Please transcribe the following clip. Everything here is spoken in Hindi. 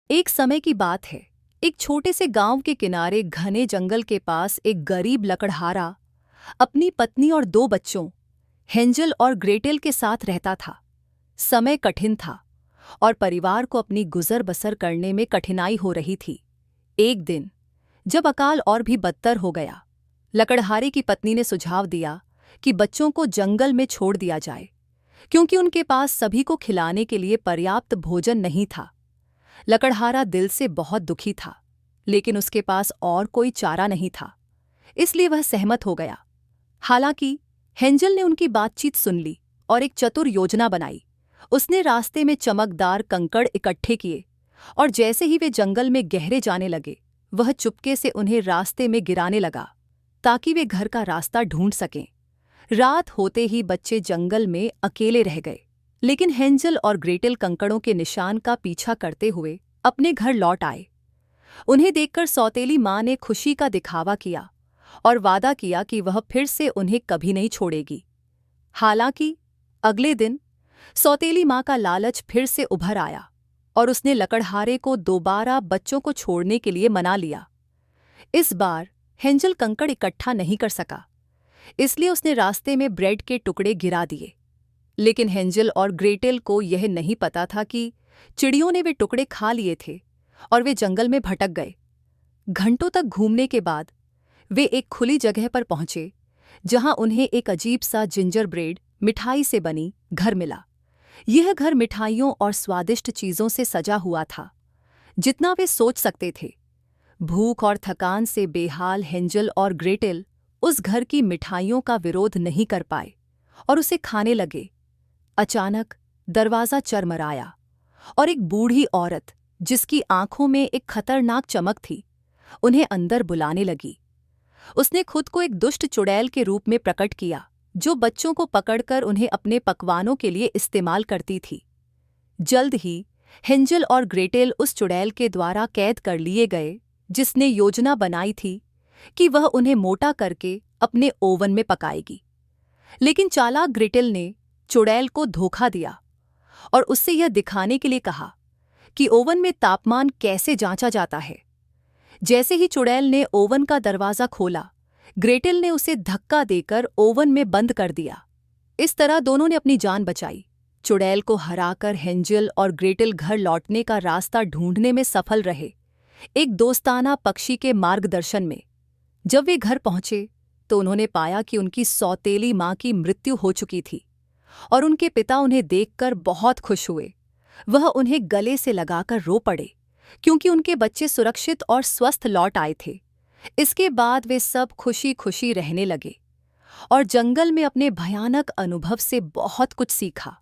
एक समय की बात है। एक छोटे से गांव के किनारे घने जंगल के पास एक गरीब लकड़हारा अपनी पत्नी और दो बच्चों हेंजल और ग्रेटेल के साथ रहता था। समय कठिन था और परिवार को अपनी गुजर बसर करने में कठिनाई हो रही थी। एक दिन जब अकाल और भी बदतर हो गया, लकड़हारे की पत्नी ने सुझाव दिया कि बच्चों को जंगल में छोड़ दिया जाए, क्योंकि उनके पास सभी को खिलाने के लिए पर्याप्त भोजन नहीं था। लकड़हारा दिल से बहुत दुखी था, लेकिन उसके पास और कोई चारा नहीं था, इसलिए वह सहमत हो गया। हालांकि हेंजल ने उनकी बातचीत सुन ली और एक चतुर योजना बनाई। उसने रास्ते में चमकदार कंकड़ इकट्ठे किए और जैसे ही वे जंगल में गहरे जाने लगे, वह चुपके से उन्हें रास्ते में गिराने लगा ताकि वे घर का रास्ता ढूंढ सकें। रात होते ही बच्चे जंगल में अकेले रह गए, लेकिन हेंजल और ग्रेटेल कंकड़ों के निशान का पीछा करते हुए अपने घर लौट आए। उन्हें देखकर सौतेली माँ ने खुशी का दिखावा किया और वादा किया कि वह फिर से उन्हें कभी नहीं छोड़ेगी। हालांकि अगले दिन सौतेली माँ का लालच फिर से उभर आया और उसने लकड़हारे को दोबारा बच्चों को छोड़ने के लिए मना लिया। इस बार हेंजल कंकड़ इकट्ठा नहीं कर सका, इसलिए उसने रास्ते में ब्रेड के टुकड़े गिरा दिए। लेकिन हेंजल और ग्रेटेल को यह नहीं पता था कि चिड़ियों ने वे टुकड़े खा लिए थे और वे जंगल में भटक गए। घंटों तक घूमने के बाद वे एक खुली जगह पर पहुंचे, जहां उन्हें एक अजीब सा जिंजर ब्रेड मिठाई से बनी घर मिला। यह घर मिठाइयों और स्वादिष्ट चीज़ों से सजा हुआ था, जितना वे सोच सकते थे। भूख और थकान से बेहाल हेंजल और ग्रेटेल उस घर की मिठाइयों का विरोध नहीं कर पाए और उसे खाने लगे। अचानक दरवाज़ा चरमराया और एक बूढ़ी औरत, जिसकी आंखों में एक खतरनाक चमक थी, उन्हें अंदर बुलाने लगी। उसने खुद को एक दुष्ट चुड़ैल के रूप में प्रकट किया, जो बच्चों को पकड़कर उन्हें अपने पकवानों के लिए इस्तेमाल करती थी। जल्द ही हेंजल और ग्रेटेल उस चुड़ैल के द्वारा कैद कर लिए गए, जिसने योजना बनाई थी कि वह उन्हें मोटा करके अपने ओवन में पकाएगी। लेकिन चालाक ग्रेटेल ने चुड़ैल को धोखा दिया और उससे यह दिखाने के लिए कहा कि ओवन में तापमान कैसे जांचा जाता है। जैसे ही चुड़ैल ने ओवन का दरवाज़ा खोला, ग्रेटेल ने उसे धक्का देकर ओवन में बंद कर दिया। इस तरह दोनों ने अपनी जान बचाई। चुड़ैल को हराकर हेंजल और ग्रेटेल घर लौटने का रास्ता ढूंढने में सफल रहे, एक दोस्ताना पक्षी के मार्गदर्शन में। जब वे घर पहुंचे तो उन्होंने पाया कि उनकी सौतेली माँ की मृत्यु हो चुकी थी और उनके पिता उन्हें देखकर बहुत खुश हुए। वह उन्हें गले से लगाकर रो पड़े, क्योंकि उनके बच्चे सुरक्षित और स्वस्थ लौट आए थे। इसके बाद वे सब खुशी खुशी रहने लगे और जंगल में अपने भयानक अनुभव से बहुत कुछ सीखा।